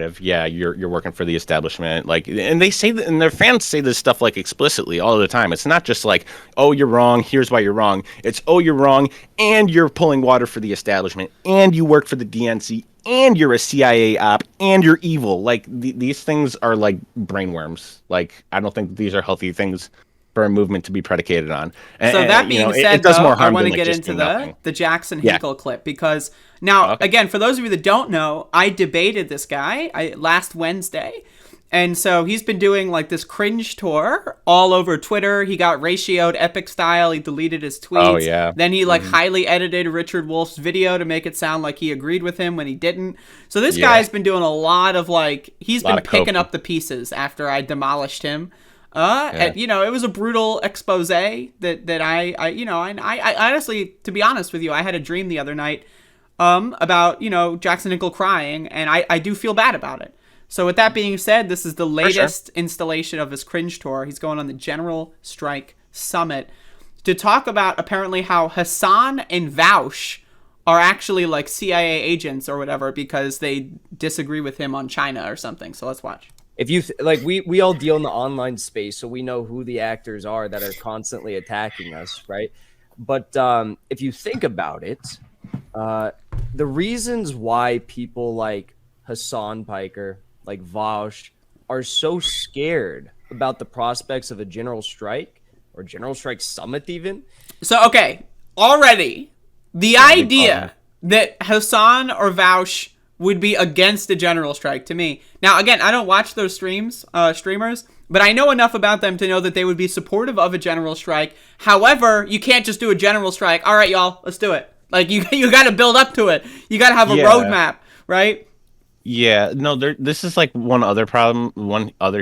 narrative. Yeah, you're working for the establishment. Like, and they say that, and their fans say this stuff like explicitly all the time. It's not just like, oh, you're wrong. Here's why you're wrong. It's, oh, you're wrong, and you're pulling water for the establishment, and you work for the DNC, and you're a CIA op, and you're evil. Like these things are like brainworms. Like, I don't think these are healthy things for a movement to be predicated on. So that being said, it does though, more I harm want than to like get just into doing nothing. the Jackson Hinkle clip, because now, again, for those of you that don't know, I debated this guy last Wednesday. And so he's been doing like this cringe tour all over Twitter. He got ratioed epic style. He deleted his tweets. Oh, yeah. Then he like highly edited Richard Wolff's video to make it sound like he agreed with him when he didn't. So this guy's been doing a lot of like, he's been picking up the pieces after I demolished him. And, you know, it was a brutal expose that I honestly, to be honest with you, I had a dream the other night about, you know, Jackson Hinkle crying, and I do feel bad about it. So with that being said, this is the latest installation of his cringe tour. He's going on the General Strike Summit to talk about apparently how Hasan and Vaush are actually like CIA agents or whatever because they disagree with him on China or something. So let's watch. If you like, we all deal in the online space, so we know who the actors are that are constantly attacking us, right? But if you think about it, the reasons why people like Hasan Piker, like Vaush, are so scared about the prospects of a general strike or general strike summit, even. So okay, already the idea that Hasan or Vaush would be against a general strike to me. Now, again, I don't watch those streamers, but I know enough about them to know that they would be supportive of a general strike. However, you can't just do a general strike. All right, y'all, let's do it. Like, you got to build up to it. You got to have a roadmap, right? Yeah, no, this is like one other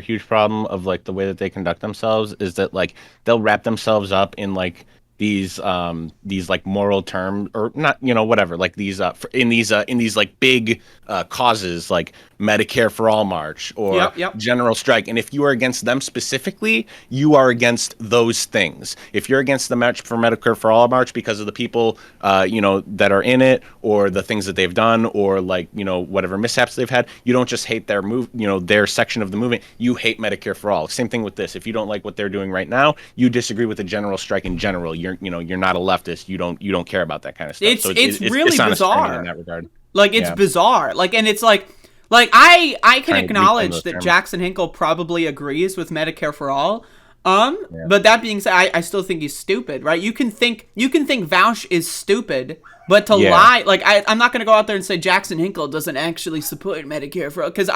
huge problem of like the way that they conduct themselves is that like they'll wrap themselves up in like these like moral terms, or not, you know, whatever, like these in these like big causes like Medicare for All march or general strike. And if you are against them specifically, you are against those things. If you're against the march for Medicare for All march because of the people you know, that are in it, or the things that they've done, or like, you know, whatever mishaps they've had, you don't just hate their their section of the movement, you hate Medicare for All. Same thing with this. If you don't like what they're doing right now, you disagree with the general strike in general. You're not a leftist. You don't care about that kind of stuff. It's really bizarre in that regard. Like, it's bizarre. Like, and it's like I can acknowledge that Jackson Hinkle probably agrees with Medicare for All. But that being said, I still think he's stupid, right? You can think Vaush is stupid, but to lie, like I'm not gonna go out there and say Jackson Hinkle doesn't actually support Medicare for All, because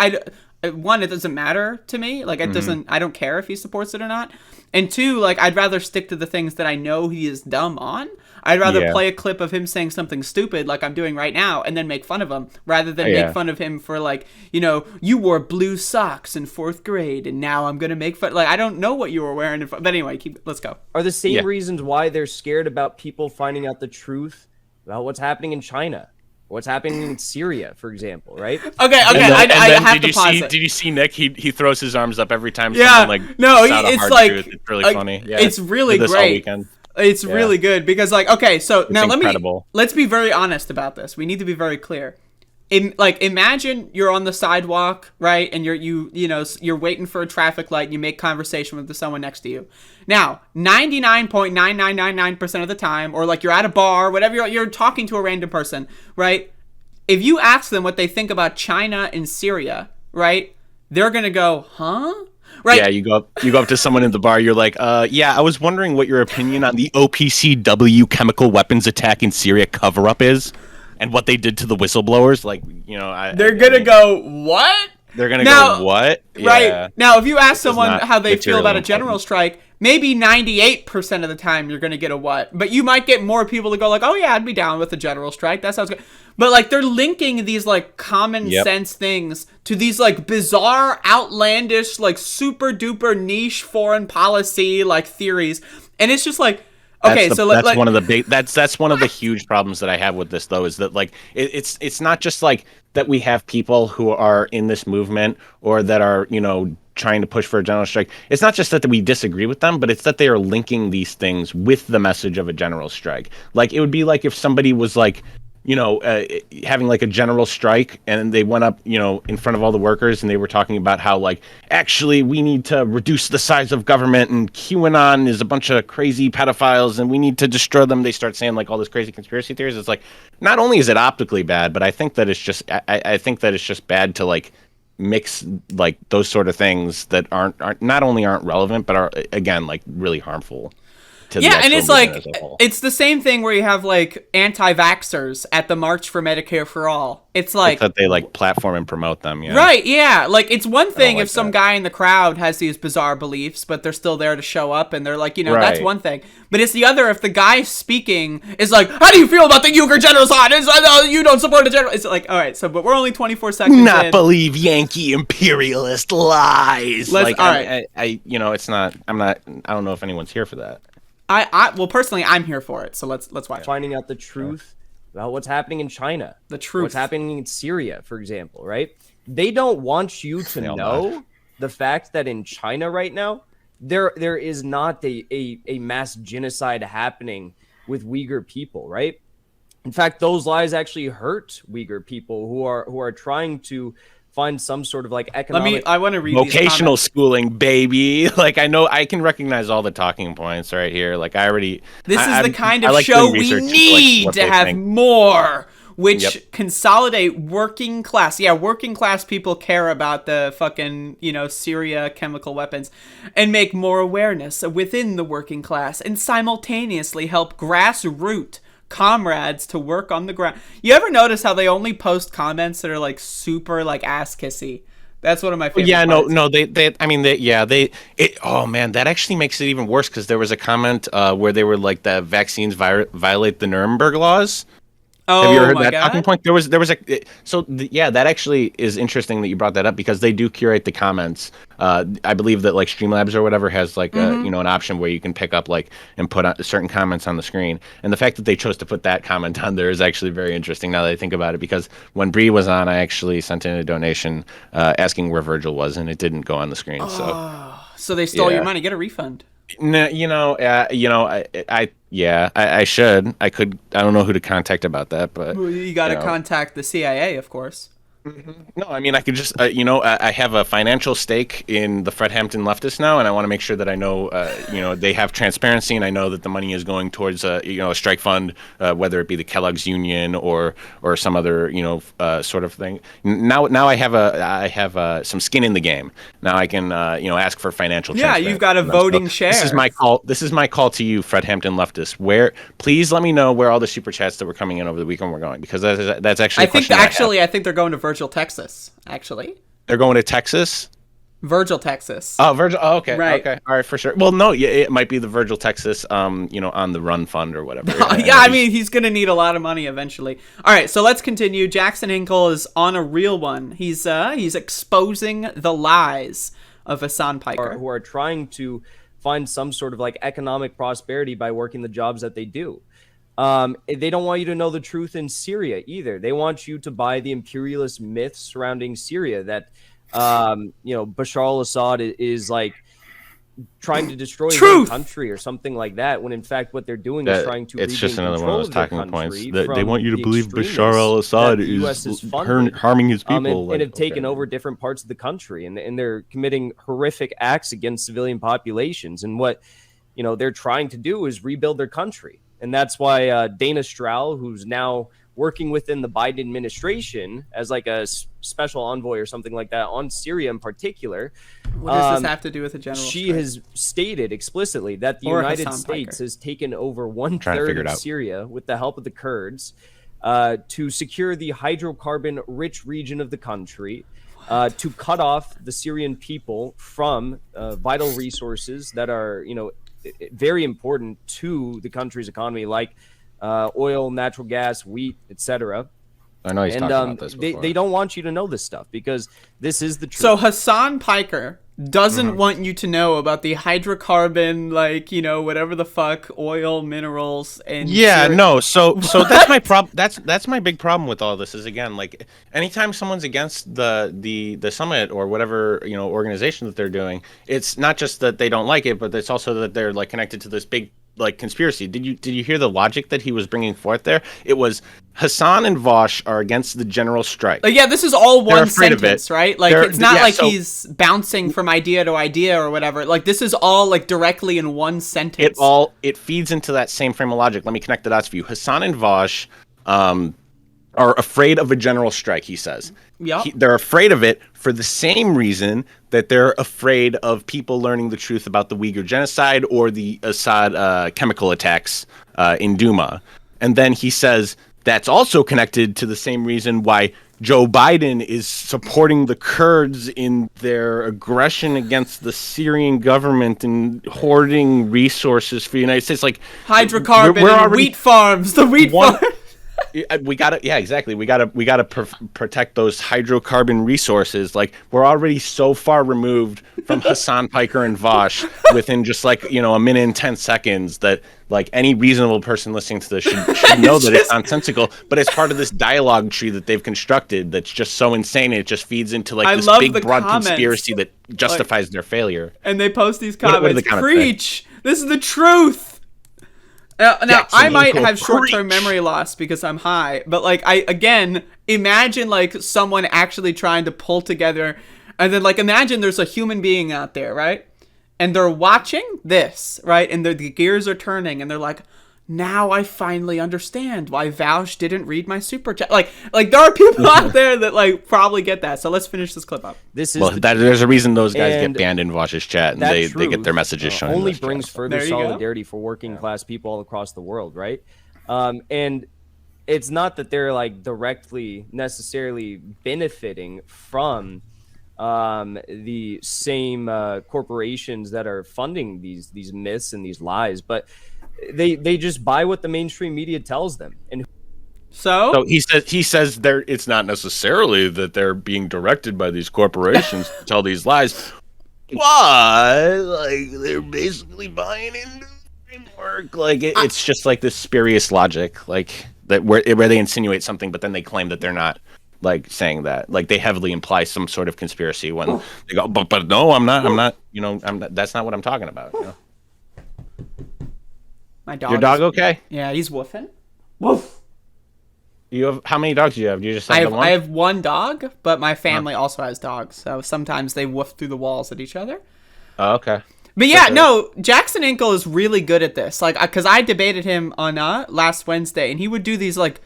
one, it doesn't matter to me. Like, it doesn't. I don't care if he supports it or not. And two, like, I'd rather stick to the things that I know he is dumb on. I'd rather play a clip of him saying something stupid like I'm doing right now and then make fun of him, rather than make fun of him for, like, you know, you wore blue socks in 4th grade and now I'm going to make fun. Like, I don't know what you were wearing. But anyway, let's go. Are the same reasons why they're scared about people finding out the truth about what's happening in China? What's happening in Syria, for example, right? Okay. I have to pause it. Did you see Nick? He throws his arms up every time someone like it's like truth. It's really funny. Yeah, it's really great. It's really good because, like, okay, so it's now let's be very honest about this. We need to be very clear. Imagine you're on the sidewalk, right, and you're waiting for a traffic light, and you make conversation with someone next to you. Now, 99.9999% of the time, or like you're at a bar, whatever, you're talking to a random person, right? If you ask them what they think about China and Syria, right, they're gonna go, huh? Right. Yeah, you go up to someone in the bar. You're like, I was wondering what your opinion on the OPCW chemical weapons attack in Syria cover-up is, and what they did to the whistleblowers. Like, you know, they're gonna go, what? They're gonna go, what? Right. Yeah. Now, if you ask someone how they feel about a general strike, maybe 98% of the time you're gonna get a what. But you might get more people to go like, oh yeah, I'd be down with a general strike. That sounds good. But like, they're linking these like common sense things to these like bizarre, outlandish, like super duper niche foreign policy like theories, and it's just like, okay, that's one of the big. That's one of the huge problems that I have with this, though, is that like it's not just like that we have people who are in this movement or that are, you know, trying to push for a general strike. It's not just that we disagree with them, but it's that they are linking these things with the message of a general strike. Like, it would be like if somebody was like, having like a general strike, and they went up, in front of all the workers, and they were talking about how like actually we need to reduce the size of government, and QAnon is a bunch of crazy pedophiles, and we need to destroy them. They start saying like all this crazy conspiracy theories. It's like not only is it optically bad, but I think that it's just I think that it's just bad to like mix like those sort of things that aren't not only aren't relevant, but are again like really harmful. Yeah, and it's like it's the same thing where you have like anti-vaxxers at the March for Medicare for All. It's like that they like platform and promote them. Yeah. Right. Yeah. Like it's one thing like if some guy in the crowd has these bizarre beliefs, but they're still there to show up, and they're like, that's one thing. But it's the other if the guy speaking is like, "How do you feel about the Uyghur genocide? You don't support the genocide." It's like, all right, but we're only 24 seconds. Not believe Yankee imperialist lies. All right. It's not. I don't know if anyone's here for that. Well, personally, I'm here for it. So let's watch. Finding out the truth about what's happening in China, the truth, what's happening in Syria, for example, right? They don't want you to know the fact that in China right now, there is not a mass genocide happening with Uyghur people, right? In fact, those lies actually hurt Uyghur people who are trying to find some sort of like economic. I want to read vocational schooling, baby. Like I know I can recognize all the talking points right here. Like I already. This is the kind of show we need to have more, which consolidate working class. Yeah, working class people care about the fucking Syria chemical weapons, and make more awareness within the working class, and simultaneously help grassroots comrades to work on the ground. You ever notice how they only post comments that are like super like ass kissy? That's one of my favorite parts. Oh man, that actually makes it even worse, because there was a comment where they were like the vaccines violate the Nuremberg laws. Oh, have you ever heard that God. talking point? There was that actually is interesting that you brought that up, because they do curate the comments. I believe that like Streamlabs or whatever has like an option where you can pick up like and put certain comments on the screen. And the fact that they chose to put that comment on there is actually very interesting now that I think about it, because when Bree was on, I actually sent in a donation asking where Virgil was, and it didn't go on the screen. So they stole your money. Get a refund. No, I should. I could. I don't know who to contact about that, but you got to contact the CIA, of course. No, I mean, I could just, I have a financial stake in the Fred Hampton Leftists now, and I want to make sure that I know, they have transparency, and I know that the money is going towards, a strike fund, whether it be the Kellogg's Union or some other, sort of thing. Now I have some skin in the game. Now I can, ask for financial transparency. Yeah, you've got a voting share. This is my call to you, Fred Hampton Leftists. Please let me know where all the super chats that were coming in over the weekend were going, because that's actually. I think they're going to Virgil, Texas. Actually, they're going to Texas. Virgil, Texas. Oh, Virgil. Oh, okay. Right. Okay. All right, for sure. Well, no, yeah, it might be the Virgil, Texas, on the Run Fund or whatever. Yeah, I mean, he's gonna need a lot of money eventually. All right, so let's continue. Jackson Hinkle is on a real one. He's exposing the lies of Hasan Piker, who are trying to find some sort of like economic prosperity by working the jobs that they do. They don't want you to know the truth in Syria either. They want you to buy the imperialist myths surrounding Syria that, Bashar al-Assad is like trying to destroy the country or something like that, when in fact what they're doing is trying to it's just another one of those talking points. They want you to believe Bashar al-Assad is harming his people. And have taken over different parts of the country, and they're committing horrific acts against civilian populations. And what they're trying to do is rebuild their country. And that's why Dana Stroul, who's now working within the Biden administration as like a special envoy or something like that on Syria in particular. What does this have to do with a general She has stated explicitly that the United States has taken over 1/3 of Syria with the help of the Kurds to secure the hydrocarbon-rich region of the country, to cut off the Syrian people from vital resources that are, very important to the country's economy, like oil, natural gas, wheat, etc. I know he's talked about this before. They don't want you to know this stuff because this is the truth. So Hasan Piker doesn't want you to know about the hydrocarbon, whatever the fuck, oil, minerals, and So that's my problem. That's my big problem with all this is, again, like anytime someone's against the summit or whatever organization that they're doing, it's not just that they don't like it, but it's also that they're like connected to this big like conspiracy. Did you hear the logic that he was bringing forth there? It was Hasan and Vaush are against the general strike. Like, yeah, this is all one sentence, right? Like, it's not like he's bouncing from idea to idea or whatever. Like, this is all like directly in one sentence. It feeds into that same frame of logic. Let me connect the dots for you. Hasan and Vaush are afraid of a general strike, he says. Yep. They're afraid of it for the same reason that they're afraid of people learning the truth about the Uyghur genocide or the Assad chemical attacks in Duma. And then he says that's also connected to the same reason why Joe Biden is supporting the Kurds in their aggression against the Syrian government and hoarding resources for the United States. Like hydrocarbon and wheat farms, the wheat farms. We gotta, yeah, exactly. We gotta protect those hydrocarbon resources. Like, we're already so far removed from Hasan, Piker, and Vaush within just like, a minute and 10 seconds that like any reasonable person listening to this should know that it's nonsensical. But it's part of this dialogue tree that they've constructed that's just so insane. It just feeds into like this big broad conspiracy that justifies their failure. And they post these comments. Preach! This is the truth. Now I might have short-term memory loss because I'm high, but like I imagine like someone actually trying to pull together, and then like imagine there's a human being out there, right? And they're watching this, right? And the gears are turning, and they're like, now I finally understand why Vaush didn't read my super chat. Like there are people out there that like probably get that. So let's finish this clip up. There's a reason those guys get banned in Vaush's chat, and they get their messages shown. Only brings further solidarity for working class people all across the world, right? And it's not that they're like directly necessarily benefiting from the same corporations that are funding these myths and these lies, but they just buy what the mainstream media tells them. And so he says it's not necessarily that they're being directed by these corporations to tell these lies. Why? Like, they're basically buying into the framework. Like, it's just like this spurious logic, like that where they insinuate something, but then they claim that they're not like saying that. Like, they heavily imply some sort of conspiracy when they go, but no, I'm not. That's not what I'm talking about. My dog. Your dog okay? Yeah, he's woofing. Woof. You have how many dogs do you have? Do you just have one? I have one dog, but my family also has dogs, so sometimes they woof through the walls at each other. Oh, okay. But yeah, no, Jackson Hinkle is really good at this. Like, because I debated him on last Wednesday, and he would do these like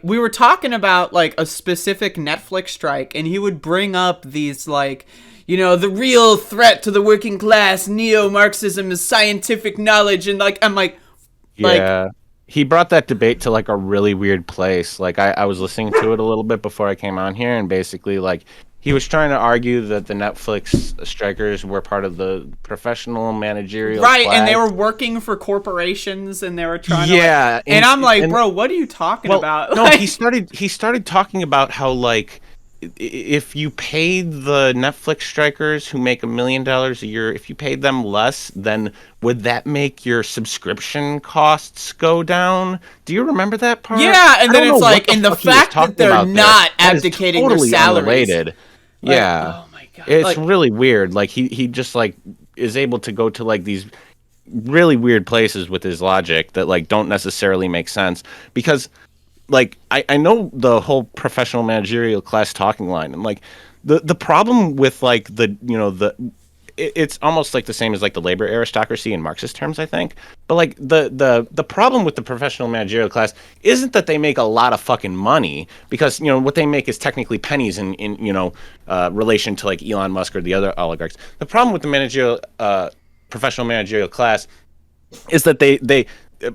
we were talking about like a specific Netflix strike, and he would bring up these like, the real threat to the working class, neo-Marxism, is scientific knowledge, and like I'm like, yeah. He brought that debate to like a really weird place. Like I was listening to it a little bit before I came on here, and basically like he was trying to argue that the Netflix strikers were part of the professional managerial class. And they were working for corporations, and they were trying to and I'm like, bro, what are you talking about? No, he started talking about how like if you paid the Netflix strikers who make $1 million a year, if you paid them less, then would that make your subscription costs go down? Do you remember that part? Yeah, and then it's like, and the fact that they're not abdicating their salaries. Unrelated. Yeah. Oh my god. It's really weird. Like he just like is able to go to like these really weird places with his logic that like don't necessarily make sense, because like I know the whole professional managerial class talking line, and like the problem with like it's almost like the same as like the labor aristocracy in Marxist terms, I think. But like the problem with the professional managerial class isn't that they make a lot of fucking money, because what they make is technically pennies in relation to like Elon Musk or the other oligarchs. The problem with the managerial professional managerial class is that they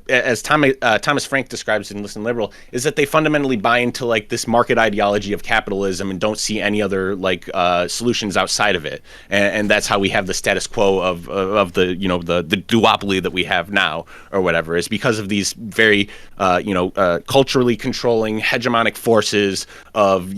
as Thomas Frank describes it in Listen Liberal, is that they fundamentally buy into like this market ideology of capitalism and don't see any other like solutions outside of it, and that's how we have the status quo of the the duopoly that we have now or whatever, is because of these very culturally controlling hegemonic forces of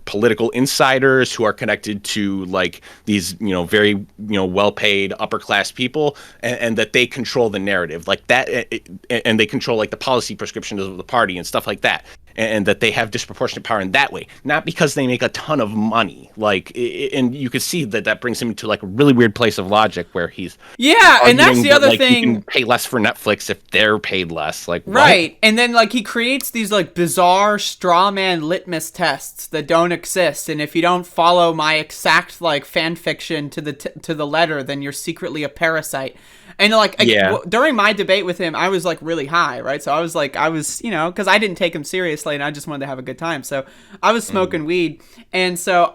political insiders who are connected to like these very well paid upper class people, and that they control the narrative. Like like that, and they control like the policy prescriptions of the party and stuff like that, and that they have disproportionate power in that way, not because they make a ton of money. Like, and you could see that brings him to like a really weird place of logic where he's and that's the other thing. You can pay less for Netflix if they're paid less. Like, right, what? And then like he creates these like bizarre straw man litmus tests that don't exist, and if you don't follow my exact like fan fiction to the letter, then you're secretly a parasite. And like during my debate with him, I was like really high, right? So I was because I didn't take him seriously and I just wanted to have a good time. So I was smoking weed, and so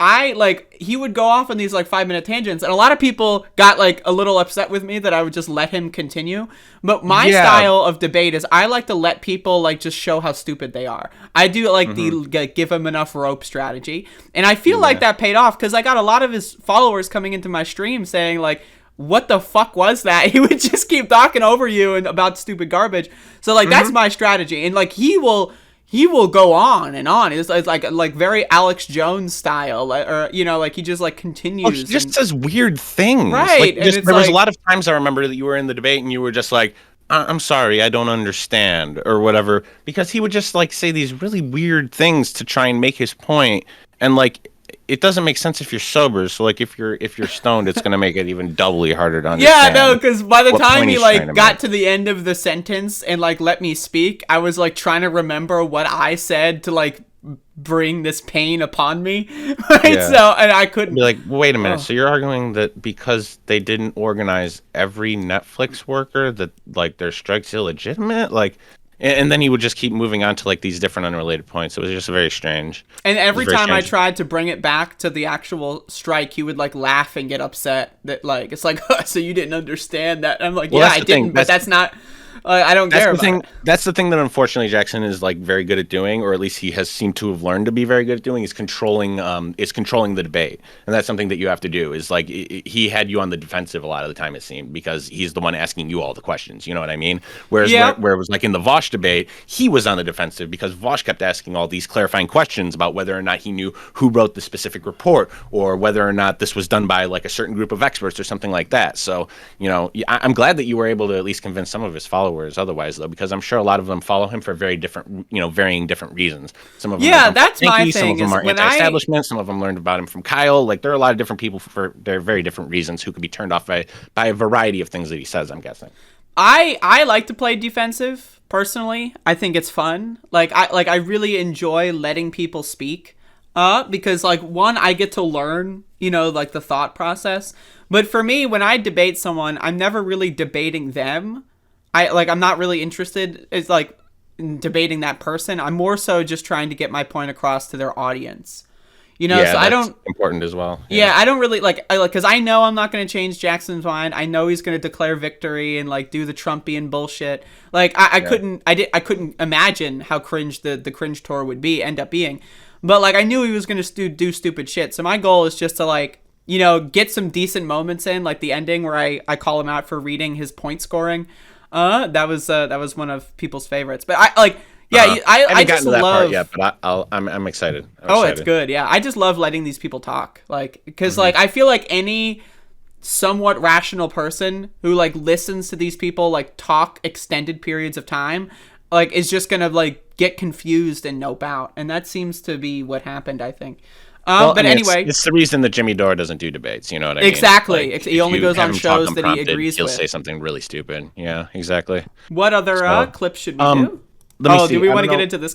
he would go off on these like 5-minute tangents, and a lot of people got like a little upset with me that I would just let him continue. But my style of debate is I like to let people like just show how stupid they are. I do like the give him enough rope strategy, and I feel like that paid off because I got a lot of his followers coming into my stream saying like, what the fuck was that? He would just keep talking over you and about stupid garbage. So like that's my strategy, and like he will go on and on. It's like very Alex Jones style, or like he just like continues. Oh, he just says weird things, right? Like, there was a lot of times I remember that you were in the debate and you were just like, I'm sorry, I don't understand, or whatever, because he would just like say these really weird things to try and make his point, and like, it doesn't make sense if you're sober. So like if you're stoned, it's gonna make it even doubly harder to understand. Yeah, no, because by the time he like got to the end of the sentence and like let me speak, I was like trying to remember what I said to like bring this pain upon me, right? Yeah. So and I couldn't be like, wait a minute. So you're arguing that because they didn't organize every Netflix worker that like their strike's illegitimate, like. And then he would just keep moving on to like these different unrelated points. It was just very strange. And every time I tried to bring it back to the actual strike, he would like laugh and get upset that like it's like, so you didn't understand that. And I'm like, I didn't, but that's not. I don't care about it. That's the thing that unfortunately Jackson is like very good at doing, or at least he has seemed to have learned to be very good at doing, is controlling the debate. And that's something that you have to do, is like he had you on the defensive a lot of the time, it seemed, because he's the one asking you all the questions, you know what I mean? Whereas where it was like in the Vaush debate, he was on the defensive because Vaush kept asking all these clarifying questions about whether or not he knew who wrote the specific report, or whether or not this was done by like a certain group of experts or something like that. So, I'm glad that you were able to at least convince some of his followers otherwise, though, because I'm sure a lot of them follow him for very different, varying different reasons. Some of them that's my thing. Some of them are anti-establishment. Some of them learned about him from Kyle. Like, there are a lot of different people for their very different reasons who could be turned off by a variety of things that he says, I'm guessing. I like to play defensive personally. I think it's fun. I really enjoy letting people speak. Because like, one, I get to learn, like the thought process. But for me, when I debate someone, I'm never really debating them. I'm not really interested. It's like in debating that person. I'm more so just trying to get my point across to their audience. So I don't. Important as well. Yeah, I don't really because I know I'm not going to change Jackson's mind. I know he's going to declare victory and like do the Trumpian bullshit. Like I couldn't imagine how cringe the cringe tour would end up being. But like I knew he was going to do stupid shit. So my goal is just to like, get some decent moments in, like the ending where I call him out for reading his point scoring. That was one of people's favorites. But I haven't just gotten to that love part yet, but I'm excited. It's good. Yeah, I just love letting these people talk. Like, because like I feel like any somewhat rational person who like listens to these people like talk extended periods of time, like is just gonna like get confused and nope out, and that seems to be what happened, I think. But anyway, it's the reason that Jimmy Dore doesn't do debates. You know what I mean? Exactly. Like, he only goes on shows that he agrees he'll with. He'll say something really stupid. Yeah, exactly. What other clips should we do? Do we want to get into this?